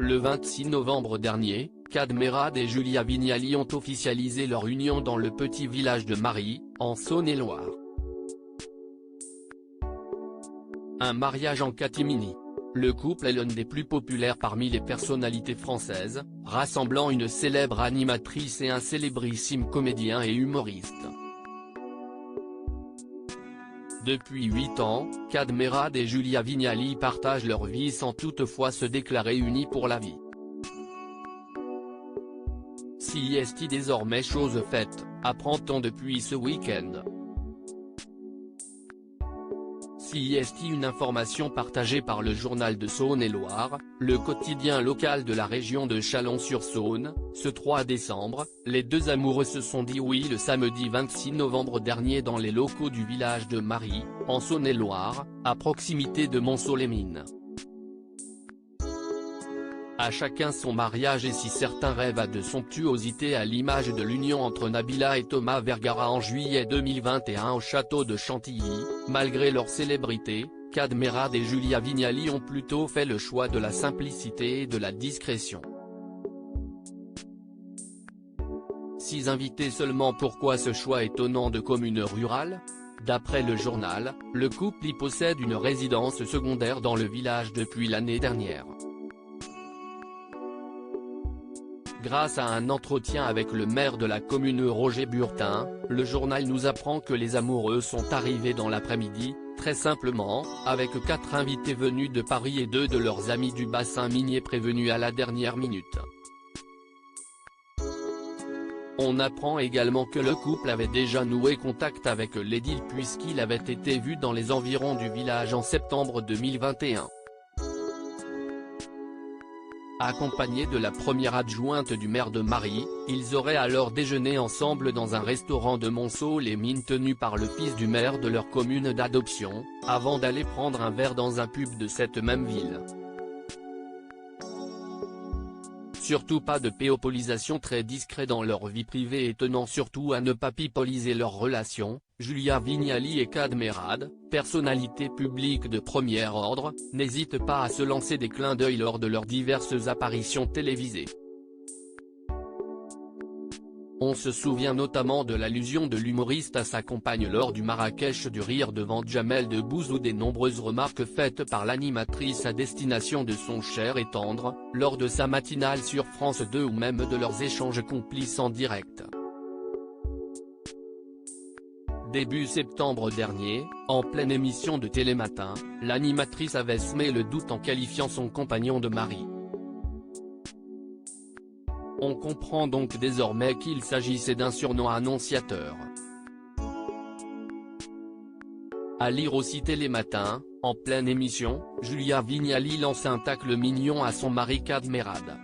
Le 26 novembre dernier, Kad Merad et Julia Vignali ont officialisé leur union dans le petit village de Mary, en Saône-et-Loire. Un mariage en catimini. Le couple est l'un des plus populaires parmi les personnalités françaises, rassemblant une célèbre animatrice et un célébrissime comédien et humoriste. Depuis 8 ans, Kad Merad et Julia Vignali partagent leur vie sans toutefois se déclarer unis pour la vie. Si est désormais chose faite, apprend-on depuis ce week-end. Si est une information partagée par le journal de Saône-et-Loire, le quotidien local de la région de Chalon-sur-Saône. Ce 3 décembre, les deux amoureux se sont dit oui le samedi 26 novembre dernier dans les locaux du village de Mary, en Saône-et-Loire, à proximité de Mont-Solemin. À chacun son mariage, et si certains rêvent à de somptuosités à l'image de l'union entre Nabila et Thomas Vergara en juillet 2021 au château de Chantilly, malgré leur célébrité, Kad Merad et Julia Vignali ont plutôt fait le choix de la simplicité et de la discrétion. 6 invités seulement. Pourquoi ce choix étonnant de commune rurale? D'après le journal, le couple y possède une résidence secondaire dans le village depuis l'année dernière. Grâce à un entretien avec le maire de la commune Roger Burtin, le journal nous apprend que les amoureux sont arrivés dans l'après-midi, très simplement, avec 4 invités venus de Paris et 2 de leurs amis du bassin minier prévenus à la dernière minute. On apprend également que le couple avait déjà noué contact avec l'édile puisqu'il avait été vu dans les environs du village en septembre 2021. Accompagnés de la première adjointe du maire de Mary, ils auraient alors déjeuné ensemble dans un restaurant de Mont-Solemin tenu par le fils du maire de leur commune d'adoption, avant d'aller prendre un verre dans un pub de cette même ville. Surtout pas de péopolisation, très discret dans leur vie privée et tenant surtout à ne pas pipoliser leur relation. Julia Vignali et Kad Merad, personnalités publiques de premier ordre, n'hésitent pas à se lancer des clins d'œil lors de leurs diverses apparitions télévisées. On se souvient notamment de l'allusion de l'humoriste à sa compagne lors du Marrakech du rire devant Jamel Debbouze ou des nombreuses remarques faites par l'animatrice à destination de son cher et tendre, lors de sa matinale sur France 2 ou même de leurs échanges complices en direct. Début septembre dernier, en pleine émission de Télématin, l'animatrice avait semé le doute en qualifiant son compagnon de mari. On comprend donc désormais qu'il s'agissait d'un surnom annonciateur. À lire aussi Télématin, en pleine émission, Julia Vignali lance un tacle mignon à son mari Kad Merad.